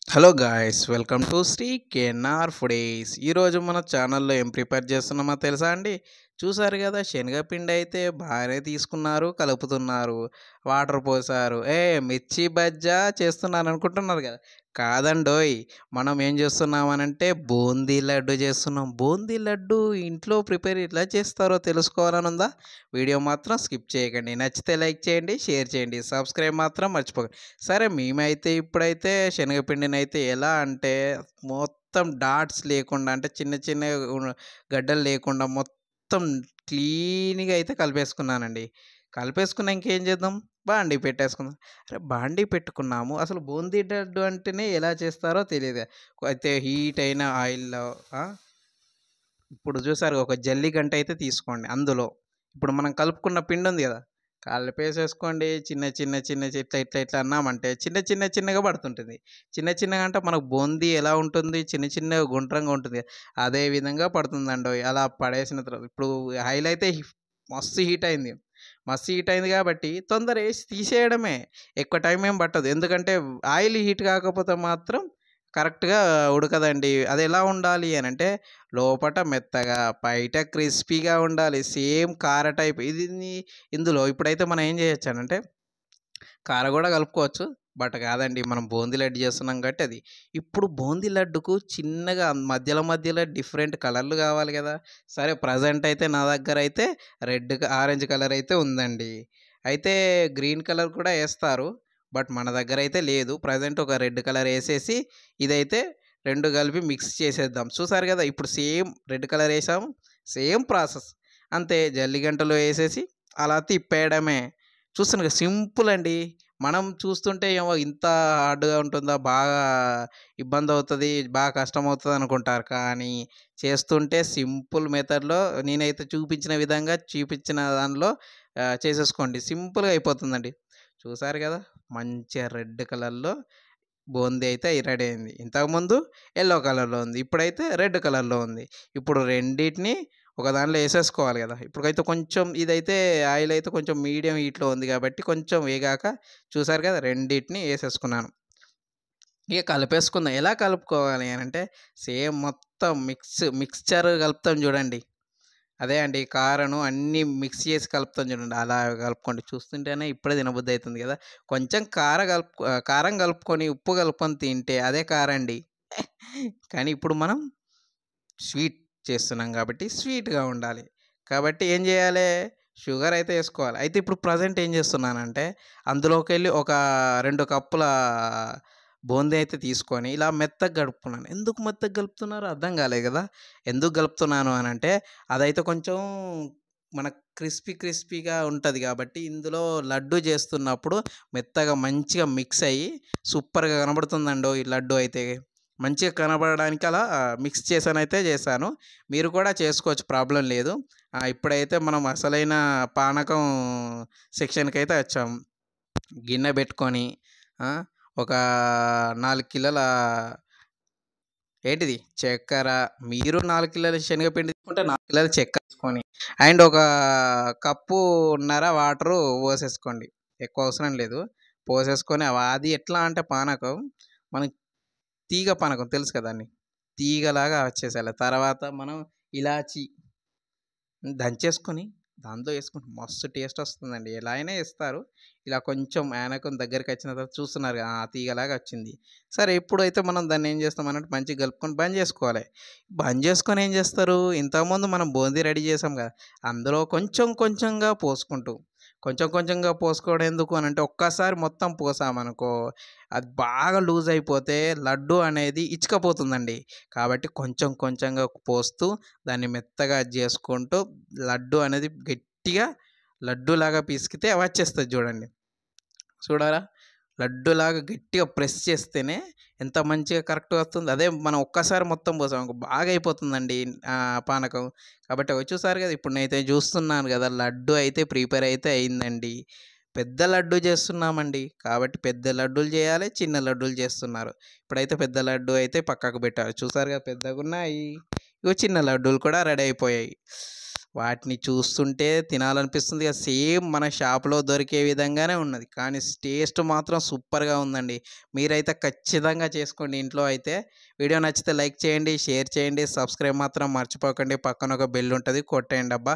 Hello guys, welcome to Shri KNR foodies. ఈరోజు మన ఛానల్లో ఏం ప్రిపేర్ చేస్తున్నామో తెలుసా అండి? చూసారు కదా, శనగపిండి అయితే బాగానే తీసుకున్నారు, కలుపుతున్నారు, వాటర్ పోసారు. మిర్చి బజ్జా చేస్తున్నాను అనుకుంటున్నారు కదా? కాదండోయ్, మనం ఏం చేస్తున్నామనంటే బూందీ లడ్డు చేస్తున్నాం. బూందీ లడ్డు ఇంట్లో ప్రిపేర్ ఎట్లా చేస్తారో తెలుసుకోవాలని ఉందా? వీడియో మాత్రం స్కిప్ చేయకండి. నచ్చితే లైక్ చేయండి, షేర్ చేయండి, సబ్స్క్రైబ్ మాత్రం మర్చిపోకండి. సరే, మేమైతే ఇప్పుడైతే శనగపిండినైతే ఎలా అంటే మొత్తం డాట్స్ లేకుండా, అంటే చిన్న చిన్న గడ్డలు లేకుండా మొత్తం క్లీన్‌గా అయితే కలిపేసుకున్నానండి. కలిపేసుకున్న ఇంకేం చేద్దాం? బాండీ పెట్టేసుకుందాం. అరే, బాండీ పెట్టుకున్నాము. అసలు బూందీ లడ్డు అంటేనే ఎలా చేస్తారో తెలీదు. అయితే హీట్ అయిన ఆయిల్‌లో ఆ! ఇప్పుడు చూసారు, ఒక జల్లి గంట అయితే తీసుకోండి. అందులో ఇప్పుడు మనం కలుపుకున్న పిండి ఉంది కదా, కలిపేసేసుకోండి. చిన్న చిన్న చిన్న ఇట్లా ఇట్లా ఇట్లా అన్నామంటే చిన్న చిన్న చిన్నగా పడుతుంటుంది. చిన్న చిన్నగా అంటే మనకు బూందీ ఎలా ఉంటుంది, చిన్న చిన్నగా గుండ్రంగా ఉంటుంది, అదే విధంగా పడుతుందండి. అలా పడేసిన తర్వాత ఇప్పుడు ఆయిల్ అయితే మస్తు హీట్ అయింది. మస్తు హీట్ అయింది కాబట్టి తొందర వేసి తీసేయడమే. ఎక్కువ టైం ఏం పట్టదు. ఎందుకంటే ఆయిల్ హీట్ కాకపోతే మాత్రం కరెక్ట్‌గా ఉడకదండి. అది ఎలా ఉండాలి అనంటే లోపట మెత్తగా, బయట క్రిస్పీగా ఉండాలి. సేమ్ కార టైప్. ఇందులో ఇప్పుడైతే మనం ఏం చేయొచ్చనంటే కార గూడా కలుపుకోవచ్చు. బట్ కాదండి, మనం బూందీ లడ్డు చేస్తున్నాం కాబట్టి అది. ఇప్పుడు బూందీ లడ్డుకు చిన్నగా మధ్యలో మధ్యలో డిఫరెంట్ కలర్‌లు కావాలి గదా! సరే, ప్రెజెంట్ అయితే నా దగ్గరైతే ఆరెంజ్ కలర్ అయితే ఉందండి. అయితే గ్రీన్ కలర్ కూడా ఏస్తారు. బట్ మన దగ్గరైతే లేదు. ప్రెజెంట్ ఒక రెడ్ కలర్ ఏసేసి ఇదైతే 2 కలిపి మిక్స్ చేసేద్దాం. చూసారు గదా! ఇప్పుడు సేమ్ రెడ్ కలర్ ఏసాము. Same process. అంతే, జల్లిగంటలో ఏసేసి అలా తిప్పేయడమే. చూస్తున్నారు, సింపుల్ అండి. మనం చూస్తుంటే ఏమో ఇంత హార్డ్‌గా ఉంటుందా, బాగా ఇబ్బందవుతది, బాగా కష్టమవుతది అనుకుంటారు. కానీ చేస్తుంటే సింపుల్ మెథడ్‌లో నేనైతే చూపించిన విధంగా చూపించిన దానిలో చేసేసుకోండి. సింపుల్‌గా అయిపోతుందండి. చూసారు గదా! మంచిగా రెడ్ కలర్‌లో బూందీ అయితే రెడీ అయింది. ఇంతకుముందు యెల్లో కలర్‌లో ఉంది. ఇప్పుడైతే రెడ్ కలర్‌లో ఉంది. ఇప్పుడు రెండిటిని ఒక దాంట్లో ఏసేసుకోవాలి గదా! ఇప్పుడైతే కొంచెం ఇదైతే ఆయిల్ అయితే కొంచెం మీడియం హీట్‌లో ఉంది గాబట్టి కొంచెం వేగాక చూసారు కదా! రెండిటిని ఏసేసుకున్నాను. ఇక కలిపేసుకుందాం. ఎలా కలుపుకోవాలి అనంటే సేమ్ మొత్తం మిక్స్చర్ కలుపుతాం చూడండి. అదే అండి, కారను అన్నీ మిక్స్ చేసి కలుపుతాం చూడండి. అలా కలుపుకోండి. చూస్తుంటేనే ఇప్పుడే తినబుద్ధి అయితుంది కదా! కొంచెం కారం కలుపుకొని, ఉప్పు కలుపుకొని తింటే అదే కారండి. కానీ ఇప్పుడు మనం స్వీట్ చేస్తున్నాం కాబట్టి స్వీట్‌గా ఉండాలి. కాబట్టి ఏం చేయాలే? షుగర్ అయితే ఏసుకోవాలి. అయితే ఇప్పుడు ప్రెజెంట్ ఏం చేస్తున్నానంటే అందులోకెళ్ళి ఒక 2 కప్పుల బూందీ అయితే తీసుకొని ఇలా మెత్తగా కలుపుకున్నాను. ఎందుకు మెత్తగా కలుపుతున్నారో అర్థం కాలే కదా! ఎందుకు కలుపుతున్నాను అనంటే అదైతే కొంచెం మనకు క్రిస్పీగా ఉంటది కాబట్టి ఇందులో లడ్డు చేస్తున్నప్పుడు మెత్తగా మంచిగా మిక్స్ అయ్యి సూపర్‌గా కనబడుతుందండో ఈ లడ్డు అయితే. మంచిగా కనబడడానికి అలా మిక్స్ చేశానైతే చేశాను. మీరు కూడా చేసుకోవచ్చు, ప్రాబ్లమ్ లేదు. ఇప్పుడైతే మనం అసలైన పానకం సెక్షన్‌కైతే వచ్చాము. గిన్నె పెట్టుకొని ఆ! ఒక 4 కిలోల ఏంటిది చక్కెర, మీరు 4 కిలోల శనగపిండి తీసుకుంటే 4 కిలోల చక్కెర తీసుకొని అండ్ ఒక కప్పున్నర వాటరు పోసేసుకోండి. ఎక్కువ అవసరం లేదు. పోసేసుకొని అది ఎట్లా అంటే పానకం మనకి తీగ పానకం తెలుసు కదండీ! తీగలాగా వచ్చేసేయాలి. తర్వాత మనం ఇలాచి దంచేసుకొని దాంట్లో ఏసుకుంటే మస్తు టేస్ట్ వస్తుందండి. ఎలా అయినా ఏస్తారు. ఇలా కొంచెం యానకం దగ్గరికొచ్చిన తర్వాత చూస్తున్నారుగా తీగలాగా వచ్చింది. సరే, ఇప్పుడైతే మనం దాన్ని ఏం చేస్తామనంటే మంచిగా కలుపుకొని బంద్ జేసుకోవాలి. బంద్ జేసుకొని ఏం జేస్తారు, ఇంతకుముందు మనం బూందీ రెడీ చేసాం గదా! అందులో కొంచెం కొంచెంగా పోసుకుంటూ, కొంచెం కొంచెంగా పోసుకోవడం ఎందుకు అనంటే ఒక్కసారి మొత్తం పోసామనుకో అది బాగా లూజ్ అయిపోతే లడ్డు అనేది ఇచ్చుకపోతుందండి. కాబట్టి కొంచెం కొంచెంగా పోస్తూ దాన్ని మెత్తగా జేసుకుంటూ లడ్డు అనేది గట్టిగా లడ్డూలాగా పిసికితే వచ్చేస్తది చూడండి. చూడారా? లడ్డూలాగా గట్టిగా ప్రెస్ చేస్తేనే ఎంత మంచిగా కరెక్ట్‌గా వస్తుంది. అదే మనం ఒక్కసారి మొత్తం పోసామనుకో బాగా అయిపోతుందండి పానకం. కాబట్టి చూసారు కదా! ఇప్పుడు నేనైతే చూస్తున్నాను కదా! లడ్డు అయితే ప్రిపేర్ అయితే అయిందండి. పెద్ద లడ్డు చేస్తున్నామండి. కాబట్టి పెద్ద లడ్డూలు చేయాలి, చిన్న లడ్డూలు చేస్తున్నారు. ఇప్పుడైతే పెద్ద లడ్డు అయితే పక్కకు పెట్టారు. చూసారుగా పెద్దగున్నాయి. ఇగో చిన్న లడ్డూలు కూడా రెడీ అయిపోయాయి. వాటిని చూస్తుంటే తినాలనిపిస్తుంది. సేమ్ మన షాప్‌లో దొరికే విధంగానే ఉన్నది. కానీ టేస్ట్ మాత్రం సూపర్‌గా ఉందండి. మీరైతే ఖచ్చితంగా చేసుకోండి ఇంట్లో అయితే. వీడియో నచ్చితే లైక్ చేయండి, షేర్ చేయండి, సబ్స్క్రైబ్ మాత్రం మర్చిపోకండి. పక్కన ఒక బెల్ ఉంటది కొట్టేయండి అబ్బా!